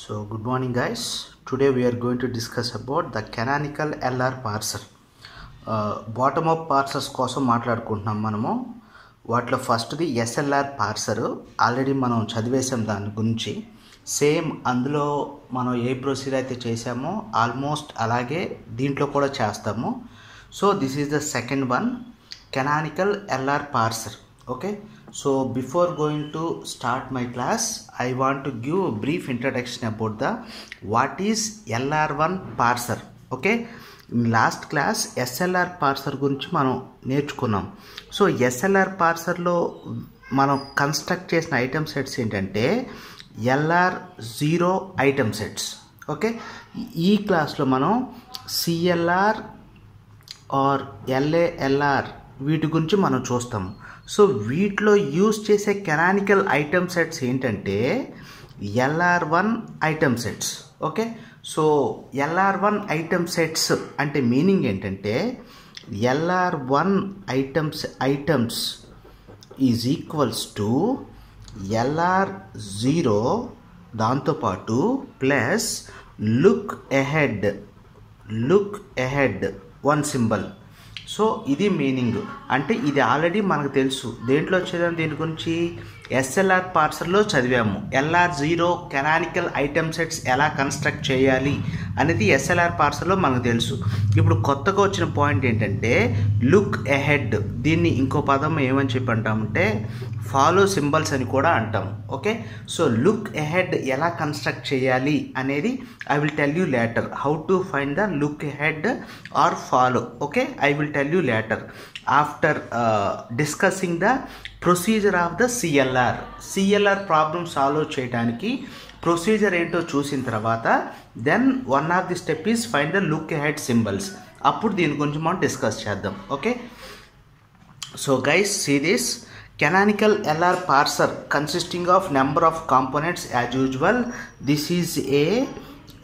So good morning guys. Today we are going to discuss about the canonical LR parser. Bottom up parsers కోసం మాట్లాడుకుంటున్నాం మనము. వాటిలో ఫస్ట్ది SLR parser. Already మనం చదివేసాం దాని గురించి. సేమ్ అందులో మనం ఏ ప్రొసీజర్ అయితే చేసామో ఆల్మోస్ట్ అలాగే దీంట్లో కూడా చేస్తాము. So this is the second one, canonical LR parser. Okay, so before going to start my class, I want to give a brief introduction about the what is LR1 parser. Okay, in last class SLR parser గురించి మనం నేర్చుకున్నాం. So SLR పార్సర్లో మనం construct చేసిన item sets ఏంటంటే LR0 item sets. Okay, ఈ క్లాస్లో మనం CLR are LALR వీటి గురించి మనం చూస్తాము. సో వీటిలో యూజ్ చేసే కెనానికల్ ఐటమ్ సెట్స్ ఏంటంటే LR1 item sets. Okay, so LR1 item sets అంటే మీనింగ్ ఏంటంటే LR1 items is equals to LR0 దాంతోపాటు plus look ahead one symbol. So ఇది మీనింగ్. అంటే ఇది ఆల్రెడీ మనకు తెలుసు. దేంట్లో వచ్చేదని దీని గురించి ఎస్ఎల్ఆర్ పార్సర్లో చదివాము. LR0 కెనానికల్ ఐటమ్ సెట్స్ ఎలా కన్స్ట్రక్ట్ చేయాలి అనేది ఎస్ఎల్ఆర్ పార్సర్లో మనకు తెలుసు. ఇప్పుడు కొత్తగా వచ్చిన పాయింట్ ఏంటంటే లుక్ ఎహెడ్. దీన్ని ఇంకో పదం ఏమని చెప్పి అంటామంటే ఫాలో సింబల్స్ అని కూడా అంటాం. ఓకే, సో లుక్ ఎహెడ్ ఎలా కన్స్ట్రక్ట్ చేయాలి అనేది I will tell you later. How to find the look ahead or follow. Okay, I will tell you later after discussing the procedure of the CLR problem solve చేయడానికి procedure ఏంటో చూసిన తర్వాత then one of the step is find the look ahead symbols. అప్పుడు దీని గురించి మనం discuss చేద్దాం. Okay, so guys see this canonical LR parser consisting of number of components as usual. This is a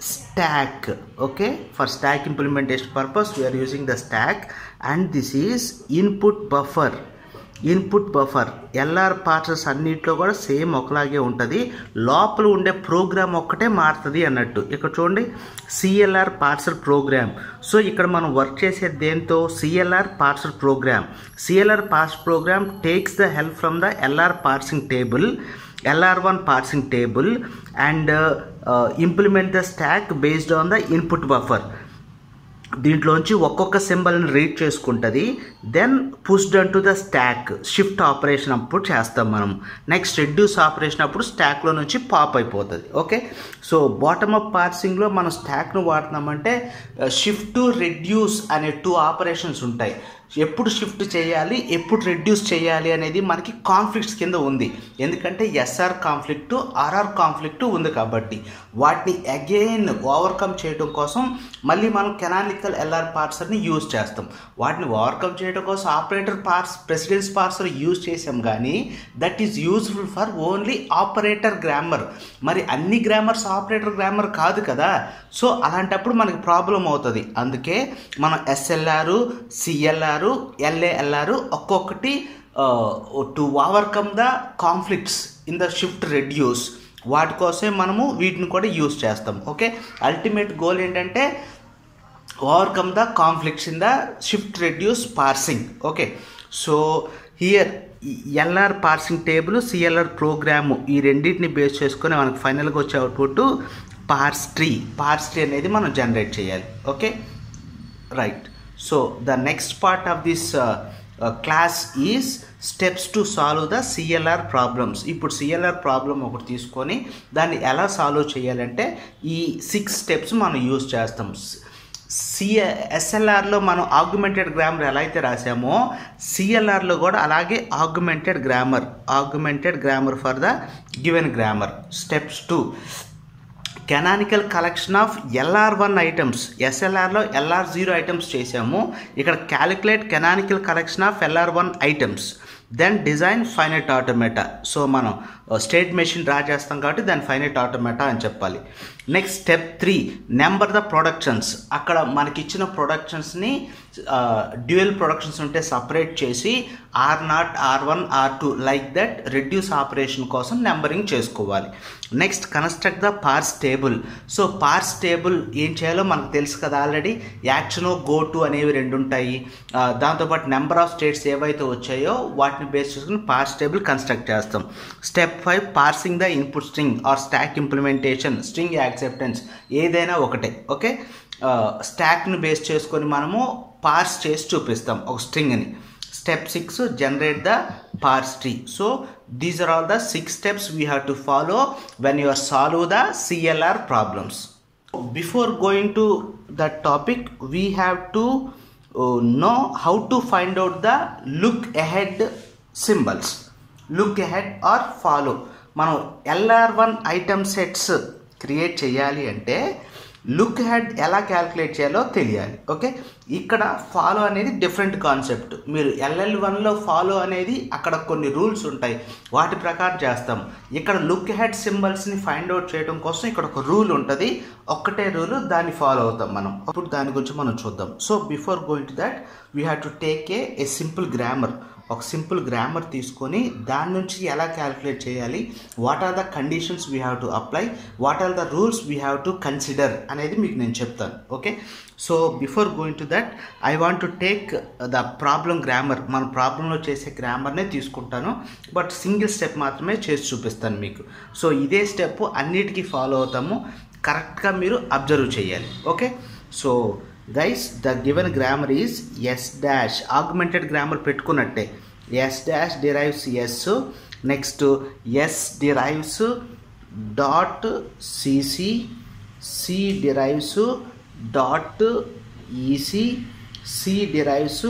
stack. Okay, for stack implementation purpose we are using the stack, and this is input buffer. LR పార్సర్స్ అన్నిట్లో కూడా same ఒకలాగే ఉంటుంది. లోపల ఉండే programme ఒక్కటే మారుతుంది అన్నట్టు. ఇక్కడ చూడండి CLR పార్సర్ ప్రోగ్రామ్. సో ఇక్కడ మనం వర్క్ చేసేది దేంతో CLR parser program. CLR parser program takes the help from the LR parsing table, LR1 parsing table and implement the stack based on the input buffer. దీంట్లోంచి ఒక్కొక్క సింబల్ని read చేసుకుంటుంది. Then pushed onto the stack. Shift operation అప్పుడు చేస్తాం మనం. Next reduce operation అప్పుడు స్టాక్లో నుంచి పాప్ అయిపోతుంది. ఓకే, సో బాటమ్ అప్ పార్సింగ్లో మనం స్టాక్ను వాడుతున్నామంటే షిఫ్ట్ రెడ్యూస్ అనే 2 ఆపరేషన్స్ ఉంటాయి. ఎప్పుడు షిఫ్ట్ చేయాలి, ఎప్పుడు రెడ్యూస్ చేయాలి అనేది మనకి కాన్ఫ్లిక్ట్స్ కింద ఉంది. ఎందుకంటే SR కాన్ఫ్లిక్ట్, RR కాన్ఫ్లిక్ట్ ఉంది కాబట్టి వాటిని అగైన్ ఓవర్కమ్ చేయడం కోసం మళ్ళీ మనం కెనానికల్ LR పార్సర్ని యూజ్ చేస్తాం. వాటిని ఓవర్కమ్ చేయడం కోసం ఆపరేటర్ ప్రెసిడెన్స్ పార్సర్ యూజ్ చేసాం, కానీ that is useful for only operator grammar. మరి అన్ని గ్రామర్స్ ఆపరేటర్ గ్రామర్ కాదు కదా. సో అలాంటప్పుడు మనకి ప్రాబ్లం అవుతుంది. అందుకే మనం SLR, CLR, LALR ఒక్కొక్కటి to overcome the conflicts in the shift reduce, వాటి కోసమే మనము వీటిని కూడా యూజ్ చేస్తాం. ఓకే, అల్టిమేట్ గోల్ ఏంటంటే overcome the conflicts in the shift reduce parsing. Okay, so here LR parsing table, CLR program ఈ రెండింటిని బేస్ చేసుకొని మనకు ఫైనల్గా వచ్చే అవుట్పుట్ పార్స్ ట్రీ అనేది మనం జనరేట్ చేయాలి. Okay, right. So the next part of this class is steps to solve the CLR problems. ఇప్పుడు CLR ప్రాబ్లం ఒకటి తీసుకొని దాన్ని ఎలా సాల్వ్ చేయాలంటే ఈ 6 స్టెప్స్ మనం యూజ్ చేస్తాం. SLRలో మనం ఆగ్మెంటెడ్ గ్రామర్ ఎలా అయితే రాసామో CLRలో కూడా అలాగే augmented grammar for the given grammar. Steps 2, canonical collection of LR1 items. SLRలో LR0 ఐటమ్స్ చేసాము. ఇక్కడ calculate canonical collection of LR1 items. Then design finite automata. So మనం స్టేట్ మెషిన్ డ్రా చేస్తాం కాబట్టి దాని ఫైనైట్ ఆటోమేటా అని చెప్పాలి. Next step 3 number the productions. అక్కడ మనకి ఇచ్చిన ప్రొడక్షన్స్ని డ్యూయల్ ప్రొడక్షన్స్ ఉంటే సపరేట్ చేసి R0, R1, R2 like that reduce operation కోసం నెంబరింగ్ చేసుకోవాలి. Next construct the parse table. So parse table ఏం చేయాలో మనకు తెలుసు కదా ఆల్రెడీ. యాక్షన్, గో టు అనేవి 2 ఉంటాయి. దాంతోపాటు నెంబర్ ఆఫ్ స్టేట్స్ ఏవైతే వచ్చాయో వాటిని బేస్ చేసుకుని పార్స్ టేబుల్ కన్స్ట్రక్ట్ చేస్తాం. Step 5 parsing the input string or stack implementation. String acceptance ఏదైనా ఒకటే. ఓకే, స్టాక్ను బేస్ చేసుకొని మనము పార్స్ చేసి చూపిస్తాం ఒక స్ట్రింగ్ని. Step 6 generate the parse tree. So these are all the 6 steps we have to follow when you are solve the CLR problems. Before going to that topic, we have to know how to find out the look ahead symbols. Look ahead or follow. మనం LR1 item sets create చేయాలి అంటే look head ఎలా calculate చేయాలో తెలియాలి. Okay, ఇక్కడ follow అనేది different concept. మీరు LL1లో follow అనేది అక్కడ కొన్ని రూల్స్ ఉంటాయి, వాటి ప్రకారం చేస్తాం. ఇక్కడ లుక్ హెడ్ సింబల్స్ని ఫైండ్ అవుట్ చేయడం కోసం ఇక్కడ ఒక రూల్ ఉంటుంది, ఒక్కటే రూల్, దాన్ని ఫాలో అవుతాం మనం. అప్పుడు దాని గురించి మనం చూద్దాం. So before going to that we have to take a simple grammar. ఒక సింపుల్ గ్రామర్ తీసుకొని దాని నుంచి ఎలా క్యాల్కులేట్ చేయాలి, what are the conditions we have to apply, what are the rules we have to consider అనేది మీకు నేను చెప్తాను. Okay, so before going to that I want to take the problem grammar. మన ప్రాబ్లంలో చేసే గ్రామర్నే తీసుకుంటాను, బట్ సింగిల్ స్టెప్ మాత్రమే చేసి చూపిస్తాను మీకు. సో ఇదే స్టెప్ అన్నిటికీ ఫాలో అవుతాము, కరెక్ట్గా మీరు అబ్జర్వ్ చేయాలి. Okay, so guys the given grammar is S dash. Augmented grammar పెట్టుకున్నట్టే. S dash derives S, next S derives dot C C, C derives dot ఈసి, C derives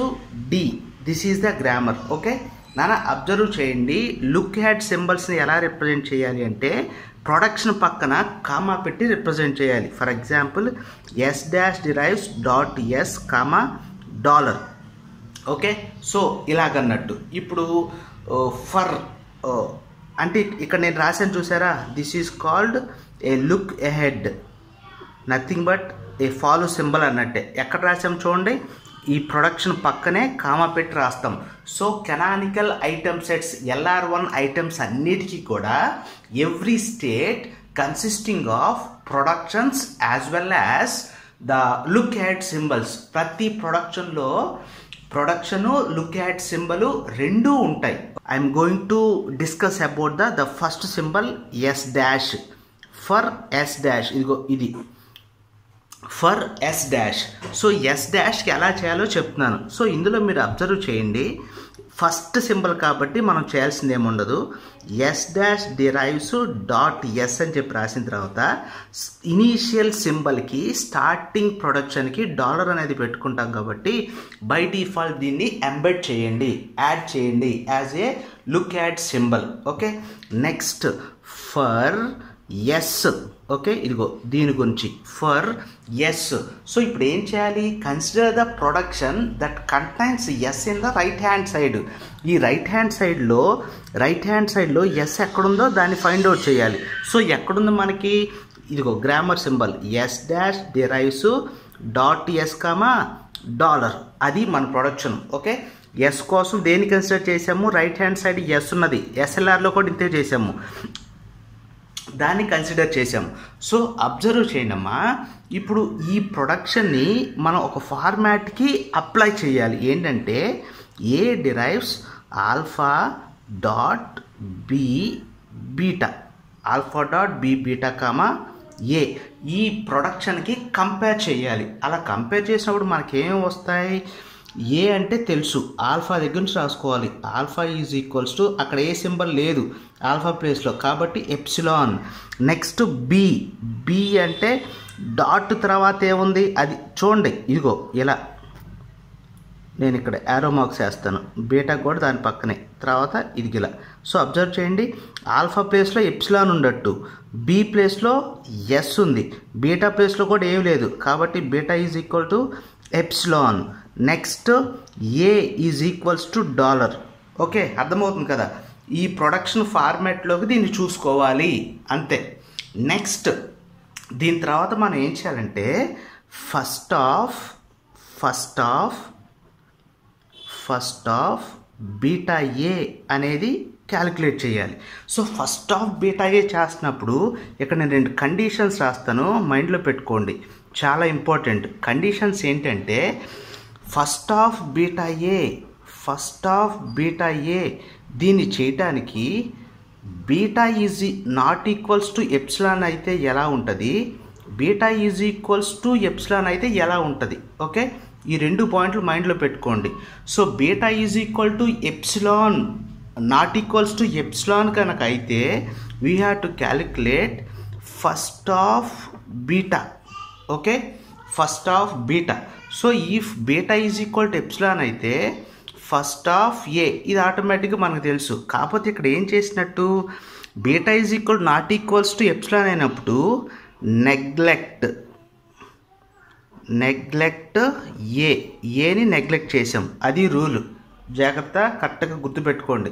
D. This is the grammar. Okay, నాన్న observe చేయండి. Look ahead సింబల్స్ని ఎలా represent చేయాలి అంటే production పక్కన comma పెట్టి represent చేయాలి. For example S dash derives dot S comma dollar. Okay, so ఇలాగన్నట్టు. ఇప్పుడు ఫర్ అంటే ఇక్కడ నేను రాశాను చూసారా, this is called a look ahead, nothing but a follow symbol అన్నట్టే. ఎక్కడ రాసాం చూడండి, ఈ ప్రొడక్షన్ పక్కనే కామా పెట్టి రాస్తాం. So canonical item sets LR1 items అన్నిటికీ కూడా every state consisting of productions as well as the look ahead symbols. ప్రతి ప్రొడక్షన్లో ప్రొడక్షను లుక్ యాడ్ సింబల్ రెండూ ఉంటాయి. I'm going to discuss about the first symbol S dash. For S dash, ఇదిగో ఇది for S dash. So S డాష్కి ఎలా చేయాలో చెప్తున్నాను. సో ఇందులో మీరు అబ్జర్వ్ చేయండి, ఫస్ట్ సింబల్ కాబట్టి మనం చేయాల్సింది ఏముండదు. S dash derives dot S అని చెప్పి రాసిన తర్వాత ఇనీషియల్ సింబల్కి స్టార్టింగ్ ప్రొడక్షన్కి డాలర్ అనేది పెట్టుకుంటాం కాబట్టి బై డిఫాల్ట్ దీన్ని ఎంబెడ్ చేయండి, యాడ్ చేయండి as a look ahead symbol. Okay, next for S. Okay, ఇదిగో దీని గురించి ఫర్ ఎస్. సో ఇప్పుడు ఏం చేయాలి, consider the production that contains S in the right hand side. ఈ రైట్ హ్యాండ్ సైడ్లో ఎస్ ఎక్కడుందో దాన్ని ఫైండ్ అవుట్ చేయాలి. సో ఎక్కడుందో మనకి, ఇదిగో grammar symbol S dash derives dot S comma dollar, అది మన ప్రొడక్షన్. ఓకే, ఎస్ కోసం దేన్ని కన్సిడర్ చేసాము, రైట్ హ్యాండ్ సైడ్ ఎస్ ఉన్నది, SLRలో కూడా ఇంతే చేసాము, దాన్ని కన్సిడర్ చేసాము. సో అబ్జర్వ్ చేయండమ్మా, ఇప్పుడు ఈ ప్రొడక్షన్ని మనం ఒక ఫార్మాట్కి అప్లై చేయాలి. ఏంటంటే A derives alpha dot B beta, alpha dot B beta comma A, ఈ ప్రొడక్షన్కి కంపేర్ చేయాలి. అలా కంపేర్ చేసినప్పుడు మనకేమేమి వస్తాయి, ఏ అంటే తెలుసు, ఆల్ఫా దగ్గర నుంచి రాసుకోవాలి. ఆల్ఫా ఈజ్ ఈక్వల్స్ టు, అక్కడ ఏ సింబల్ లేదు ఆల్ఫా ప్లేస్లో కాబట్టి ఎప్సిలాన్. నెక్స్ట్ బి అంటే డాట్ తర్వాత ఏముంది అది చూడండి, ఇదిగో ఇలా నేను ఇక్కడ యారో మార్క్స్ వేస్తాను, బీటా కూడా దాని పక్కనే, తర్వాత ఇది ఇలా. సో అబ్జర్వ్ చేయండి, ఆల్ఫా ప్లేస్లో ఎప్సిలాన్ ఉండట్టు, బి ప్లేస్లో ఎస్ ఉంది, బీటా ప్లేస్లో కూడా ఏం లేదు కాబట్టి beta is equal to epsilon. Next A is equals to dollar. Okay, అర్థమవుతుంది కదా. ఈ ప్రొడక్షన్ ఫార్మాట్లోకి దీన్ని చూసుకోవాలి అంతే. నెక్స్ట్ దీని తర్వాత మనం ఏం చేయాలంటే ఫస్ట్ ఆఫ్ బీటా ఏ అనేది క్యాలిక్యులేట్ చేయాలి. So first of beta A చేస్తున్నప్పుడు ఇక్కడ నేను 2 కండిషన్స్ రాస్తాను, మైండ్లో పెట్టుకోండి, చాలా ఇంపార్టెంట్. కండిషన్స్ ఏంటంటే ఫస్ట్ ఆఫ్ బీటా ఏ దీన్ని చేయటానికి beta is not equals to epsilon అయితే ఎలా ఉంటుంది, beta is equals to epsilon అయితే ఎలా ఉంటుంది. ఓకే, ఈ 2 పాయింట్లు మైండ్లో పెట్టుకోండి. So beta is equal to epsilon naught equals to epsilon కనుక అయితే we have to calculate first of beta. Okay, first of beta. So if beta is equal to epsilon అయితే ఫస్ట్ ఆఫ్ ఏ, ఇది ఆటోమేటిక్గా మనకు తెలుసు. కాకపోతే ఇక్కడ ఏం చేసినట్టు beta is equal not equals to epsilon అయినప్పుడు నెగ్లెక్ట్ ఏని నెగ్లెక్ట్ చేసాం, అది రూల్. జాగ్రత్త, కరెక్ట్గా గుర్తుపెట్టుకోండి.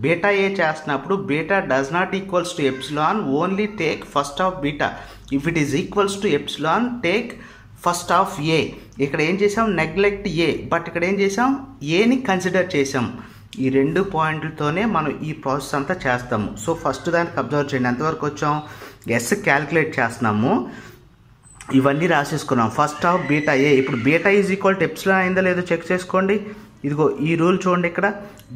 బీటా ఏ చేస్తున్నప్పుడు beta does not equals to epsilon, only take first of beta. If it is equals to epsilon take first of A. ఇక్కడ ఏం చేసాం, నెగ్లెక్ట్ ఏ, బట్ ఇక్కడ ఏం చేసాం, ఏని కన్సిడర్ చేసాం. ఈ 2 పాయింట్లతోనే మనం ఈ ప్రాసెస్ అంతా చేస్తాము. సో ఫస్ట్ దానికి అబ్జర్వ్ చేయండి, ఎంతవరకు వచ్చాం, ఎస్ క్యాలిక్యులేట్ చేస్తున్నాము, ఇవన్నీ రాసేసుకున్నాం. ఫస్ట్ ఆఫ్ బీటా ఏ, ఇప్పుడు beta is equal to epsilon అయిందో లేదో చెక్ చేసుకోండి. ఇదిగో ఈ రూల్ చూడండి, ఇక్కడ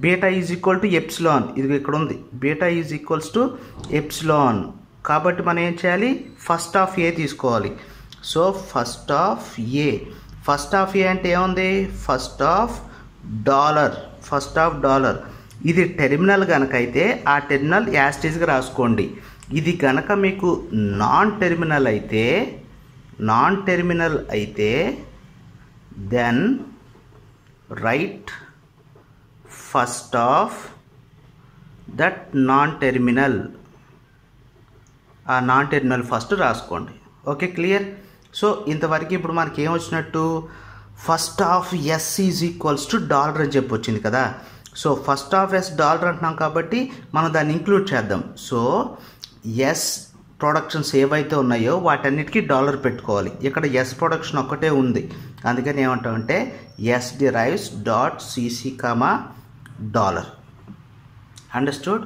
beta is equal to epsilon, ఇదిగో ఇక్కడ ఉంది beta is equals to epsilon. కాబట్టి మనం ఏం చేయాలి, ఫస్ట్ ఆఫ్ ఏ తీసుకోవాలి. సో ఫస్ట్ ఆఫ్ ఏ అంటే ఏముంది, ఫస్ట్ ఆఫ్ డాలర్. ఇది టెర్మినల్ కనుక అయితే ఆ టెర్మినల్ యాస్టీజ్గా రాసుకోండి. ఇది కనుక మీకు నాన్ టెర్మినల్ అయితే then write first of that non terminal, ఆ నాన్ టెర్మినల్ ఫస్ట్ రాసుకోండి. Okay, clear. సో ఇంతవరకు ఇప్పుడు మనకి ఏం వచ్చినట్టు, first of S is equals to dollar అని చెప్పి వచ్చింది కదా. So first of S dollar అంటున్నాం కాబట్టి మనం దాన్ని ఇంక్లూడ్ చేద్దాం. సో ఎస్ ప్రొడక్షన్స్ ఏవైతే ఉన్నాయో వాటన్నిటికీ డాలర్ పెట్టుకోవాలి. ఇక్కడ ఎస్ ప్రొడక్షన్ ఒక్కటే ఉంది, అందుకని ఏమంటామంటే S derives dot C C comma dollar. Understood.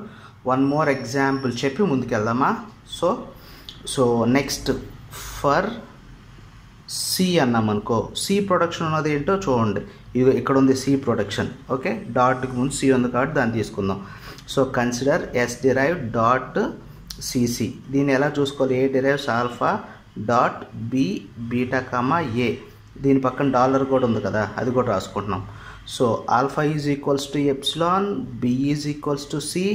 1 more example చెప్పి ముందుకెళ్దామా. సో నెక్స్ట్ ఫర్ సి అన్నాం అనుకో, సి ప్రొడక్షన్ ఉన్నది ఏంటో చూడండి, ఇది ఇక్కడ ఉంది సి ప్రొడక్షన్. ఓకే, డాట్కి ముందు సి ఉంది కాబట్టి దాన్ని తీసుకుందాం. So consider S derive dot CC. దీన్ని ఎలా చూసుకోవాలి, A derives alpha dot B beta comma A, దీని పక్కన డాలర్ కూడా ఉంది కదా, అది కూడా రాసుకుంటున్నాం. So alpha is equals to epsilon, B is equals to C,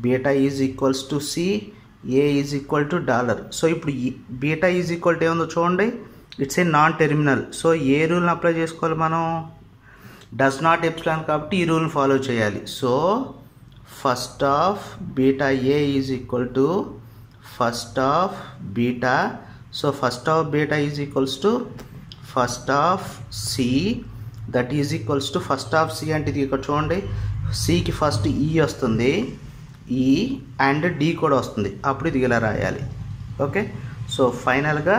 beta is equals to C, A is equal to dollar. So ఇప్పుడు beta is equal to ఏముందో చూడండి, it's a non terminal. So ఏ రూల్ని apply చేసుకోవాలి మనం, does not epsilon కాబట్టి ఈ రూల్ని ఫాలో చేయాలి. So first of beta A is equal to first of beta. So first of beta is equals to first of C, that is equals to first of C అంటే ఇది ఇక్కడ చూడండి, సికి first ఈ వస్తుంది, ఈ అండ్ డి కూడా వస్తుంది, అప్పుడు ఇది ఇలా రాయాలి. ఓకే, సో ఫైనల్గా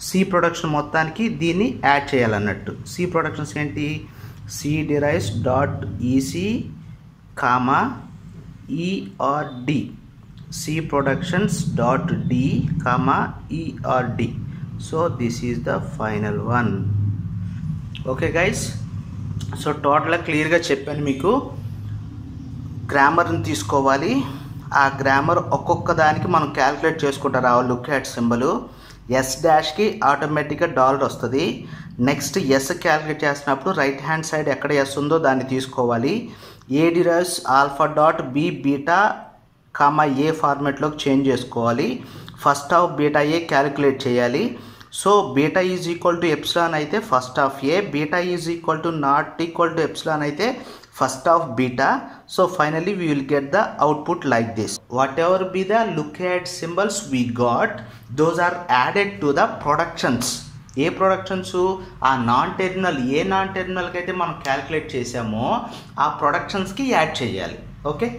సి ప్రొడక్షన్ మొత్తానికి దీన్ని యాడ్ చేయాలన్నట్టు. సి ప్రొడక్షన్స్ ఏంటి, C derives dot e C comma ERD, C productions dot D comma ERD. So this is the final one. Okay guys, so టోటల్గా క్లియర్గా చెప్పాను మీకు. గ్రామర్ని తీసుకోవాలి, ఆ గ్రామర్ ఒక్కొక్క దానికి మనం క్యాలిక్యులేట్ చేసుకుంటూ రావాలి. లుక్ అట్ సింబల్ ఎస్ డాష్కి ఆటోమేటిక్గా డాలర్ వస్తుంది. నెక్స్ట్ ఎస్ క్యాలిక్యులేట్ చేసినప్పుడు రైట్ హ్యాండ్ సైడ్ ఎక్కడ ఎస్ ఉందో దాన్ని తీసుకోవాలి. A derives alpha dot B beta comma A ఫార్మాట్లోకి చేంజ్ చేసుకోవాలి. First of beta A calculate చేయాలి. So beta is equal to epsilon అయితే first of A, beta is equal to not equal to epsilon అయితే first of beta. So finally we will get the output like this. Whatever be the lookout symbols we got, those are added to the productions. A productions? ఆ non terminal, ఏ non టెర్మినల్కి అయితే మనం calculate చేసామో ఆ ప్రొడక్షన్స్కి add చేయాలి. Okay,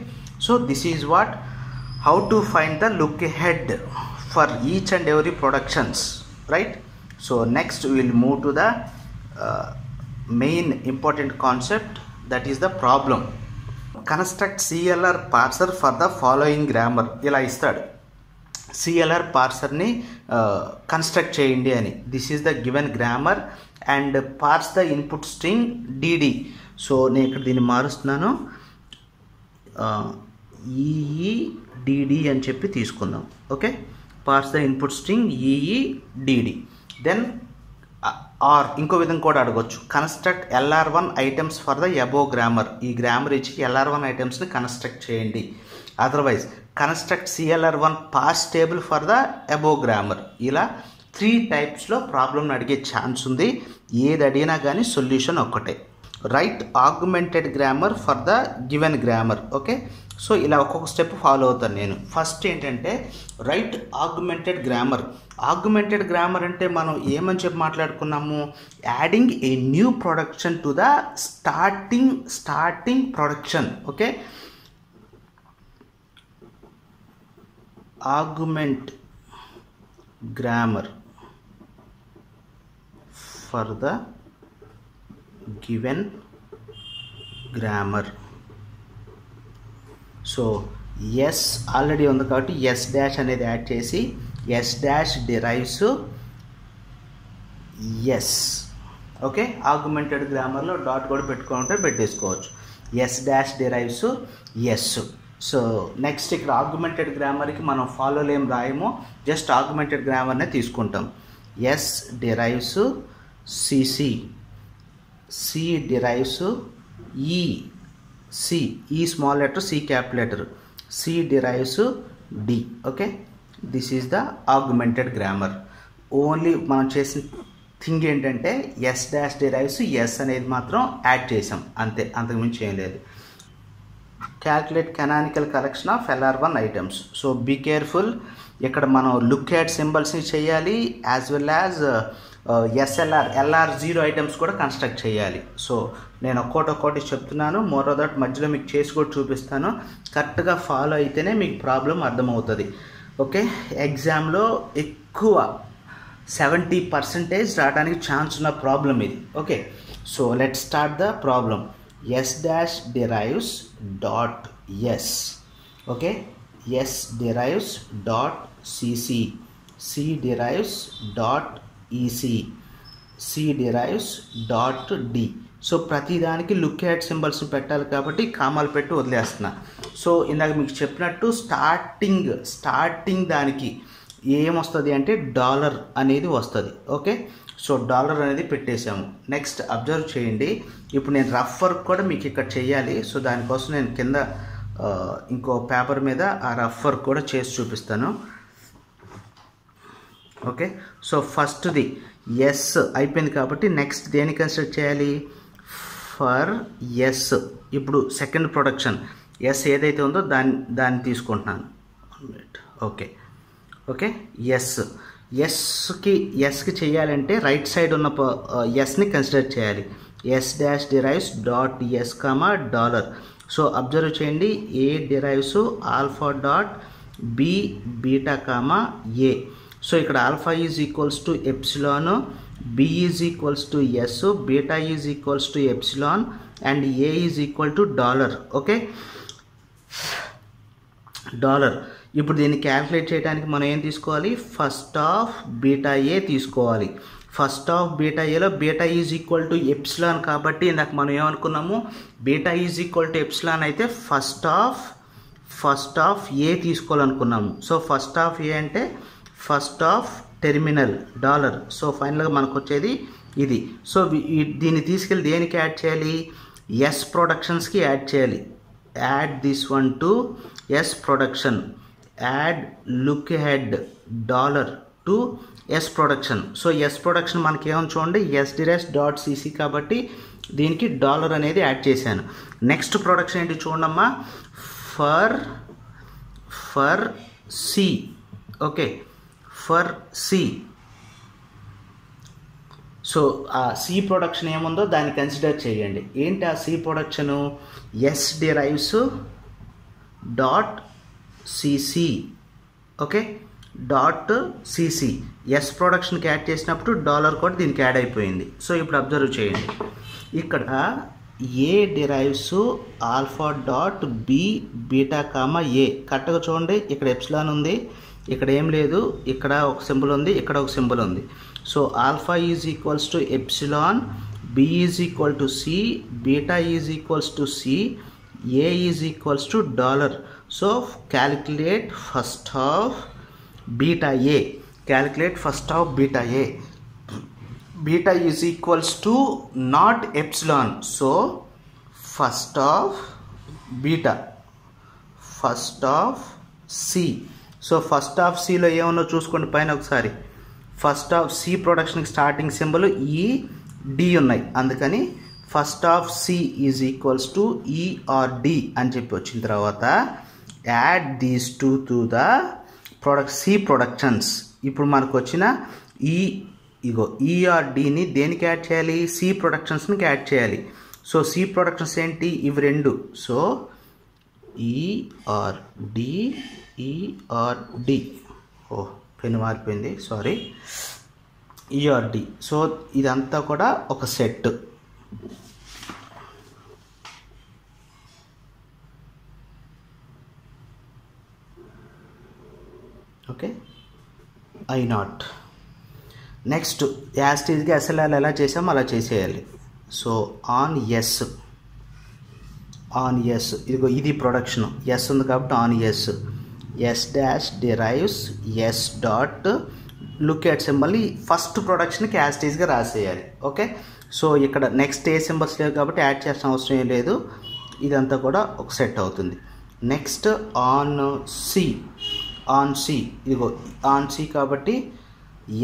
so this is what how to find the look head for each and every productions, right? So next will move to the main important concept, that is the problem. Construct CLR parser for the following grammar. ఇలా ఇస్తాడు, CLR పార్సర్ని construct చేయండి అని. This is the given grammar and పార్స్ the input string DD. So నేను ఇక్కడ దీన్ని మారుస్తున్నాను, EEDD అని చెప్పి తీసుకుందాం. Okay, parse the input string EEDD. Then or ఇంకో విధంగా కూడా అడగొచ్చు, construct LR1 items for the above grammar. ఈ గ్రామర్ ఇచ్చి LR1 ఐటమ్స్ని కన్స్ట్రక్ట్ చేయండి. Otherwise construct CLR1 parse table for the above grammar. ఇలా 3 టైప్స్లో ప్రాబ్లమ్ని అడిగే ఛాన్స్ ఉంది. ఏది అడిగినా కానీ సొల్యూషన్ ఒక్కటే. Write augmented grammar for the given grammar. Okay, so ఇలా ఒక్కొక్క స్టెప్ ఫాలో అవుతాను నేను. ఫస్ట్ ఏంటంటే write augmented grammar. Augmented grammar అంటే మనం ఏమని చెప్పి మాట్లాడుకున్నాము? Adding a new production to the starting production. Okay, augment grammar for the given grammar. So S already ఉంది కాబట్టి ఎస్ డాష్ అనేది యాడ్ చేసి S dash derives S. Okay, augmented గ్రామర్లో డాట్ కూడా పెట్టుకుంటే పెట్టేసుకోవచ్చు. S dash derives yes. So next ఇక్కడ augmented గ్రామర్కి మనం ఫాలోలు ఏం రాయమో, జస్ట్ ఆగ్మెంటెడ్ గ్రామర్నే తీసుకుంటాం. S derives C C, C derives e, C e small letter, C capital letter, C derives d. Okay, this is the augmented grammar. Only మనం చేసిన థింగ్ ఏంటంటే ఎస్ డాష్ డిరైవ్స్ ఎస్ అనేది మాత్రం యాడ్ చేసాం, అంతే, అంతకుమించి ఏం లేదు. Calculate canonical collection of LR1 items. So be careful, ఇక్కడ మనం లుక్ యాడ్ సింబల్స్ని చేయాలి, as well as LR0 items కూడా కన్స్ట్రక్ట్ చేయాలి. సో నేను ఒక్కోటి చెప్తున్నాను, మోర్ దట్ మధ్యలో మీకు చేసి కూడా చూపిస్తాను. కరెక్ట్గా ఫాలో అయితేనే మీకు ప్రాబ్లం అర్థమవుతుంది. ఓకే, ఎగ్జామ్లో ఎక్కువ 70% రావడానికి ఛాన్స్ ఉన్న ప్రాబ్లం ఇది. Okay, so let start the problem. S dash derives dot S. Okay, S derives dot C C, C derives dot EC, C derives dot D. So ప్రతిదానికి లుక్ యాడ్ సింబల్స్ పెట్టాలి కాబట్టి కామాలు పెట్టి వదిలేస్తున్నా. సో ఇందాక మీకు చెప్పినట్టు స్టార్టింగ్ దానికి ఏమొస్తుంది అంటే డాలర్ అనేది వస్తుంది. ఓకే, సో డాలర్ అనేది పెట్టేశాము. నెక్స్ట్ అబ్జర్వ్ చేయండి, ఇప్పుడు నేను రఫ్ వర్క్ కూడా మీకు ఇక్కడ చేయాలి. సో దానికోసం నేను కింద ఇంకో పేపర్ మీద ఆ రఫ్ వర్క్ కూడా చేసి చూపిస్తాను. ఓకే, సో ఫస్ట్ది ఎస్ అయిపోయింది కాబట్టి నెక్స్ట్ దేన్ని కన్సిడర్ చేయాలి? For S. ఇప్పుడు సెకండ్ ప్రొడక్షన్ ఎస్ ఏదైతే ఉందో దాన్ని తీసుకుంటున్నాను. ఓకే, ఓకే, ఎస్కి చేయాలంటే రైట్ సైడ్ ఉన్న ఎస్ని కన్సిడర్ చేయాలి. S dash derives dot S comma dollar. So observe చేయండి, A derives alpha dot B beta comma A. So ఇక్కడ alpha is equals to epsilon, B is equals to S, beta is equals to epsilon and A is equal to dollar. Okay, dollar. ఇప్పుడు దీన్ని calculate చేయడానికి మనం ఏం తీసుకోవాలి? First of beta A తీసుకోవాలి. First of beta ఏలో beta is equal to epsilon కాబట్టి ఇందాక మనం ఏమనుకున్నాము? Beta is equal to epsilon అయితే ఫస్ట్ ఆఫ్ ఏ తీసుకోవాలనుకున్నాము. సో ఫస్ట్ ఆఫ్ ఏ అంటే first of terminal dollar. So ఫైనల్గా మనకు వచ్చేది ఇది. సో దీన్ని తీసుకెళ్ళి దేనికి యాడ్ చేయాలి? ఎస్ ప్రొడక్షన్స్కి యాడ్ చేయాలి. Add this one to S production, add look ahead dollar to S production. So S production మనకి ఏమని చూడండి, ఎస్ డిరైవ్స్ డాట్ సిసి కాబట్టి దీనికి డాలర్ అనేది యాడ్ చేశాను. నెక్స్ట్ ప్రొడక్షన్ ఏంటి చూడమ్మా, for C. Okay, for C so ఆ సి ప్రొడక్షన్ ఏముందో దాన్ని కన్సిడర్ చేయండి. ఏంటి ఆ C production? S derives dot CC. Okay, dot CC S ప్రొడక్షన్కి యాడ్ చేసినప్పుడు డాలర్ కూడా దీనికి యాడ్ అయిపోయింది. సో ఇప్పుడు అబ్జర్వ్ చేయండి, ఇక్కడ A derives alpha dot B beta comma A. కరెక్ట్గా చూడండి, ఇక్కడ ఎప్సిలాన్ ఉంది, ఇక్కడ ఏం లేదు, ఇక్కడ ఒక సింబల్ ఉంది, ఇక్కడ ఒక సింబల్ ఉంది. So alpha is equals to epsilon, B is equal to C, beta is equals to C, A is equals to dollar. So calculate first of beta A. Calculate first of beta A. Beta is equals to not epsilon. So first of beta, first of C. So first of C లో ఏమన్నా చూసుకోండి పైన ఒకసారి. First of C ప్రొడక్షన్కి starting symbol E D ఉన్నాయి, అందుకని first of C is equals to E or D అని చెప్పి వచ్చిన తర్వాత add these two to the product C productions. ఇప్పుడు మనకు వచ్చిన ఈ ఇగో ఈఆర్డిని దేనికి యాడ్ చేయాలి? సి ప్రొడక్షన్స్కి యాడ్ చేయాలి. సో సి ప్రొడక్షన్స్ ఏంటి? ఇవి రెండు. So E or D, E or D, oh pen మారిపోయింది, సారీ, ఈఆర్డి. సో ఇదంతా కూడా ఒక set. Okay, I not. Next యాస్టీజ్గా ఎస్ఎల్ఆర్ ఎలా చేసామో అలా చేసేయాలి. So on S, on S, ఇదిగో ఇది ప్రొడక్షన్, ఎస్ ఉంది కాబట్టి on S, S dash derives S dot look ahead సింబల్ని ఫస్ట్ ప్రొడక్షన్కి యాస్టీజ్గా రాసేయాలి. ఓకే, సో ఇక్కడ నెక్స్ట్ ఏ సింబల్స్ లేవు కాబట్టి యాడ్ చేసిన అవసరం ఏం లేదు, ఇదంతా కూడా ఒక సెట్ అవుతుంది. Next on C, on C, ఇదిగో ఆన్ సి కాబట్టి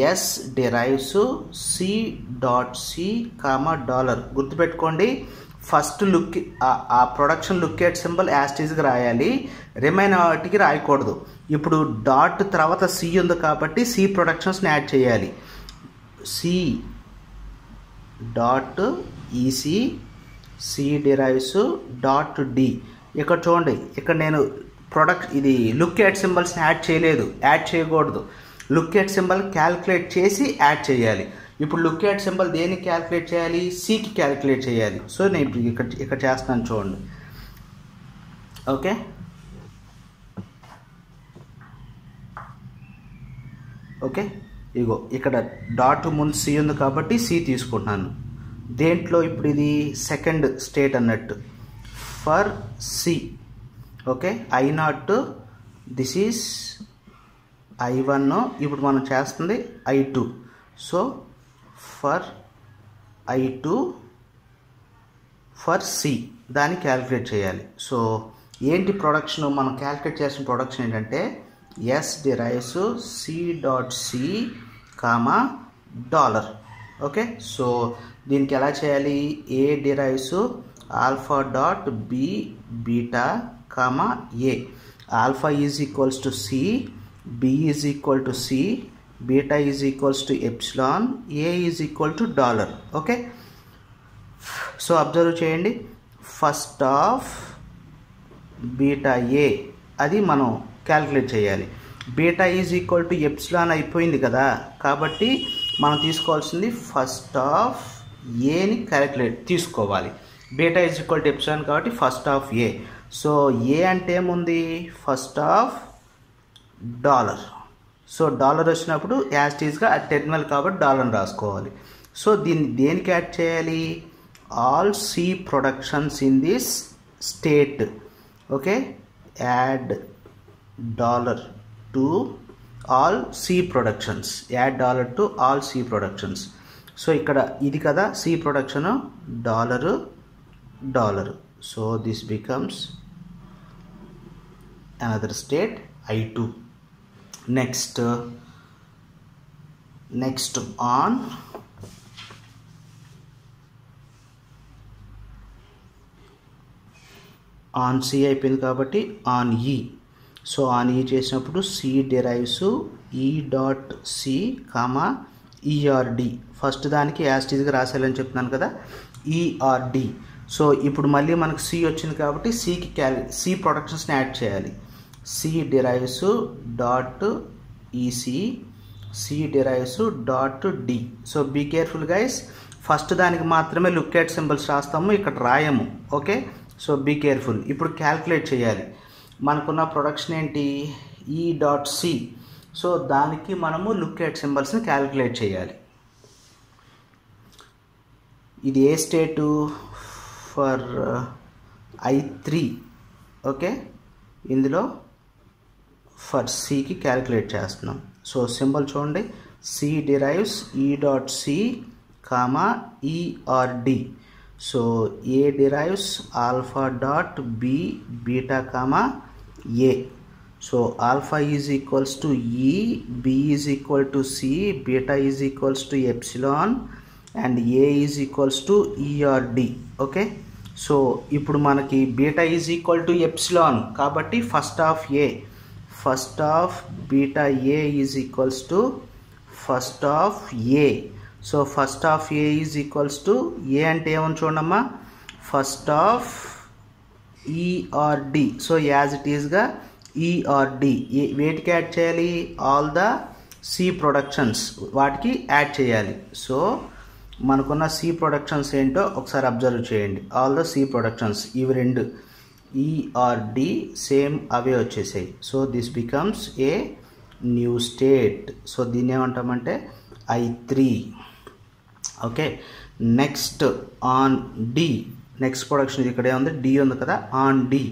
S derives C dot C comma dollar. గుర్తుపెట్టుకోండి, ఫస్ట్ లుక్ ఆ ప్రొడక్షన్ లుక్ ఎట్ సింబల్ యాస్టీజ్గా రాయాలి, రిమైన్ వాటికి రాయకూడదు. ఇప్పుడు డాట్ తర్వాత సి ఉంది కాబట్టి సి ప్రొడక్షన్స్ని యాడ్ చేయాలి. C dot ఈసి, C derives dot D. ఇక్కడ చూడండి, ఇక్కడ నేను ఇది లుక్ ఎట్ సింబల్స్ని యాడ్ చేయలేదు, యాడ్ చేయకూడదు. లుక్ ఎట్ సింబల్ క్యాలిక్యులేట్ చేసి యాడ్ చేయాలి. ఇప్పుడు లుక్ ఎట్ సింబల్ దేనికి క్యాలిక్యులేట్ చేయాలి? సికి క్యాలిక్యులేట్ చేయాలి. సో నేను ఇప్పుడు ఇక్కడ చేస్తున్నాను చూడండి. ఓకే, ఓకే, ఇగో ఇక్కడ డాట్ ముందు సి ఉంది కాబట్టి సి తీసుకుంటున్నాను. దేంట్లో ఇప్పుడు ఇది సెకండ్ స్టేట్ అన్నట్టు, for C. Okay, I naught, this is I1. ఇప్పుడు మనం చేస్తుంది I2. So for I2 for C దాన్ని క్యాలిక్యులేట్ చేయాలి. సో ఏంటి ప్రొడక్షన్? మనం క్యాలిక్యులేట్ చేసిన ప్రొడక్షన్ ఏంటంటే S derives C dot C comma dollar. Okay, so దీనికి ఎలా చేయాలి? A derives alpha dot B beta comma A. Alpha is equals to C, B is equal to C, beta is equals to epsilon, A is equal to dollar. Okay, so observe చేయండి, first of beta ఏ అది మనం calculate చేయాలి. Beta is equal to epsilon అయిపోయింది కదా, కాబట్టి మనం తీసుకోవాల్సింది first of ఏని క్యాలిక్యులేట్ తీసుకోవాలి. Beta is equal to epsilon కాబట్టి ఫస్ట్ ఆఫ్ ఏ. సో ఏ అంటే ఏముంది? First of dollar. So dollar వచ్చినప్పుడు యాస్టీజ్గా టెర్మినల్ కాబట్టి డాలర్ని రాసుకోవాలి. సో దీన్ని దేనికి యాడ్ చేయాలి? All C productions in this state. Okay, add dollar to all C productions, add dollar to all C productions. So ఇక్కడ ఇది కదా C production, dollar dollar. So this becomes another state I2. Next on C అయిపోయింది కాబట్టి on ఈ. So on e చేసినప్పుడు C derives ఈ dot C comma e or d first దానికి యాస్టీజ్గా రాసేయాలని చెప్తున్నాను కదా, ఈఆర్డి. సో ఇప్పుడు మళ్ళీ మనకు సి వచ్చింది కాబట్టి సి ప్రొడక్షన్స్ని యాడ్ చేయాలి. C derives dot EC, C derives dot D. So be careful guys, first దానికి మాత్రమే లుక్ ఎట్ సింబల్స్ రాస్తాము, ఇక్కడ రాయము. Okay, so be careful. ఇప్పుడు క్యాల్కులేట్ చేయాలి. మనకున్న ప్రొడక్షన్ ఏంటి, ఈ డాట్ సి. సో దానికి మనము లుక్ ఎట్ సింబల్స్ని క్యాల్కులేట్ చేయాలి. ఇది ఏ స్టేటు, ఫర్ I3. ఓకే, ఇందులో ఫర్ సికి క్యాల్కులేట్ చేస్తున్నాం. సో సింబల్ చూడండి, సి డిరైవ్స్ ఈ dot C comma ERD. So A derives alpha dot B beta comma A. So alpha is equals to E, B is equal to C, beta is equals to epsilon and A is equals to E or D. Okay, so ఇప్పుడు మనకి beta is equal to epsilon కాబట్టి first of A, first of beta A is equals to first of A. So first of A is equals to A అంటే ఏమని చూడమ్మా, first of E or D. So as it ఈస్గా E or D వేటికి add చేయాలి, all the C productions వాటికి add చేయాలి. So మనకున్న C productions ఏంటో ఒకసారి అబ్జర్వ్ చేయండి. ఆల్ ద సి ప్రొడక్షన్స్ ఇవి రెండు ఈఆర్డి సేమ్ అవే వచ్చేసాయి. So this becomes a new state. So దీన్ని ఏమంటామంటే I3. Okay, next on d, next production ఇక్కడే ఉంది, డి ఉంది కదా, on D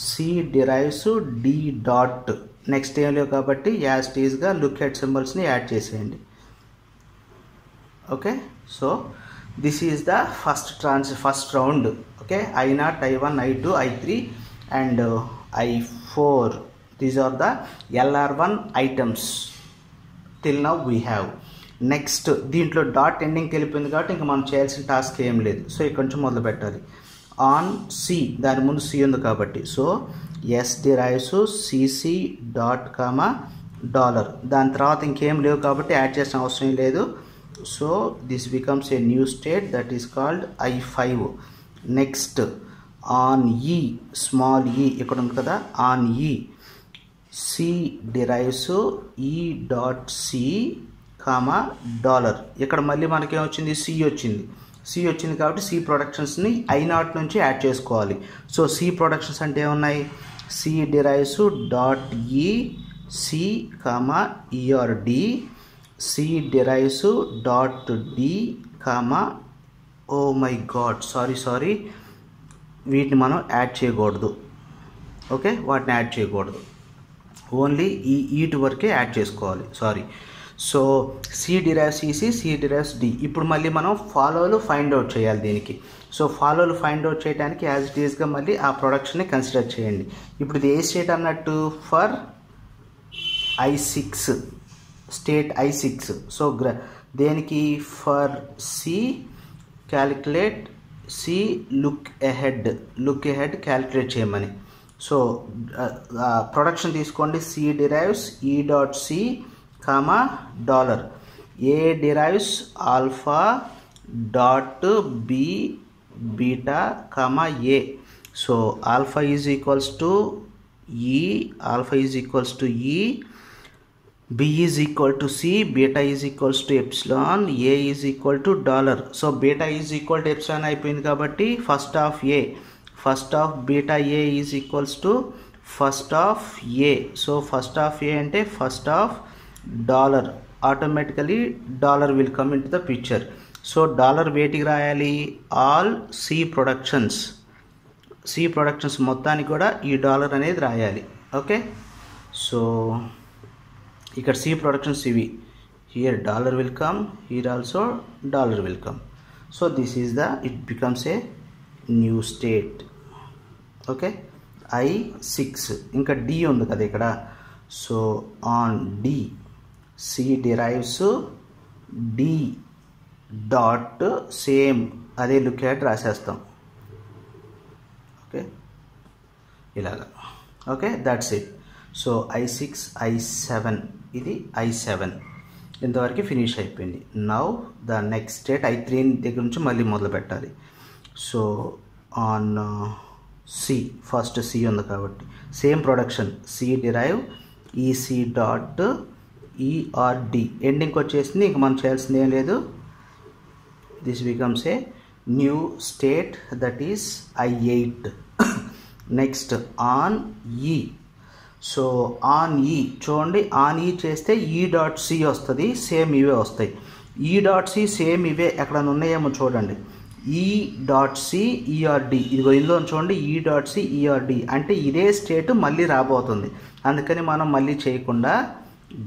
C derives D dot. Next ఏం లేవు కాబట్టి యాజ్ టీజ్గా లుక్ ఎట్ సింబల్స్ని యాడ్ చేసేయండి. Okay, so this is the first round. Okay, I0, I1, I2, I3 and I4. These are the LR1 items till now we have. Next దీంట్లో dot ఎండింగ్కి వెళ్ళిపోయింది కాబట్టి ఇంకా మనం చేయాల్సిన టాస్క్ ఏం లేదు. సో ఇక్కడ నుంచి మొదలు పెట్టాలి. ఆన్ సి, దాని ముందు సి ఉంది కాబట్టి so S derives C C dot comma dollar. దాని తర్వాత ఇంకేం లేవు కాబట్టి యాడ్ చేసిన అవసరం లేదు. So this becomes a new state that is called I5. Next on e, small e ఇక్కడ ఉంది కదా, ఆన్ ఈ సి డిరైవ్స్ ఈ డాట్ సి కామా డాలర్. ఇక్కడ మళ్ళీ మనకేమొచ్చింది, సి వచ్చింది. సి వచ్చింది కాబట్టి సి ప్రొడక్షన్స్ని I0 నుంచి యాడ్ చేసుకోవాలి. సో సి ప్రొడక్షన్స్ అంటే ఏమున్నాయి, C derives dot E C comma ERD, C derives dot D comma, oh my God sorry, వీటిని మనం యాడ్ చేయకూడదు. ఓకే, వాటిని యాడ్ చేయకూడదు, ఓన్లీ ఈ ఈట్ వరకే యాడ్ చేసుకోవాలి. Sorry. So C derives EC, C derives D. ఇప్పుడు మళ్ళీ మనం ఫాలోలు ఫైండ్ అవుట్ చేయాలి దీనికి. సో ఫాలోలు ఫైండ్ అవుట్ చేయడానికి యాజ్ ఇట్ ఈస్గా మళ్ళీ ఆ ప్రొడక్షన్ని కన్సిడర్ చేయండి. ఇప్పుడు ఇది ఏ స్టేట్ అన్నట్టు, ఫర్ I6, స్టేట్ I6. సో దేనికి, for C calculate C look ahead calculate చేయమని. సో ప్రొడక్షన్ తీసుకోండి, సి డిరైవ్స్ ఈ dot C comma dollar, A derives alpha dot B beta comma A. So alpha is equals to ఈ, alpha is equals to ఈ, B is equal to C, beta is equals to epsilon, A is equal to dollar. So beta is equal to epsilon అయిపోయింది కాబట్టి first of A, first of beta A is equals to first of A. So first of A అంటే first of dollar. Automatically dollar will come into the picture. So dollar వేటికి రాయాలి, all C productions మొత్తానికి కూడా ఈ dollar అనేది రాయాలి. Okay, so ఇక్కడ C productions ఇవి, here dollar will come, here also dollar will come. So this is the, it becomes a new state. Okay, I6. ఇంకా డి ఉంది కదా ఇక్కడ. So on D C derives D dot same అదే look at రాసేస్తాం. Okay, ఇలాగా. Okay, that's it. So I6, I7, ఇది I7. ఇంతవరకు finish అయిపోయింది. Now the next state I3 దగ్గర నుంచి మళ్ళీ మొదలు పెట్టాలి. So on C, first C ఉంది కాబట్టి same production C derive EC dot E or D ఎండింగ్కి వచ్చేసింది. ఇంక మనం చేయాల్సింది ఏం లేదు. This becomes a new state that is I8. Next on ఈ. సో ఆన్ ఈ చూడండి, ఆన్ ఈ చేస్తే ఈ డాట్ సి వస్తుంది, సేమ్ ఇవే వస్తాయి. ఈ డాట్ సి సేమ్ ఇవే ఎక్కడైనా ఉన్నాయేమో చూడండి. ఈ డాట్ సి ఈఆర్డి, ఇదిగో ఇందులో చూడండి ఈ డాట్ సి ఈఆర్డి అంటే ఇదే స్టేట్ మళ్ళీ రాబోతుంది. అందుకని మనం మళ్ళీ చేయకుండా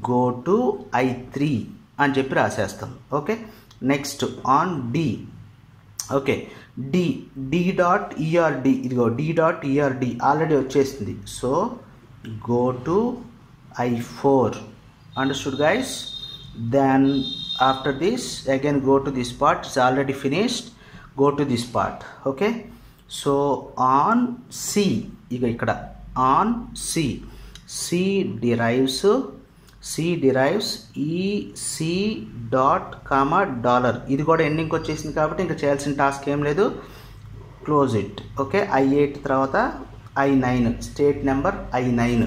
గో టు I3 అని చెప్పి రాసేస్తాం. Okay, next on D. Okay, D dot E or D, ఇదిగో డి డాట్ ఈఆర్డి ఆల్రెడీ వచ్చేసింది. So go to I4. Understood guys? Then after this again go to this part, it's already finished. Go to this part. Okay, so on C, ikkada on C derives EC dot comma dollar. ఇది కూడా ఎండింగ్కి వచ్చేసింది కాబట్టి ఇంకా చేయాల్సిన task ఏం లేదు. Close it. Okay, I8 తర్వాత I9, state number I9.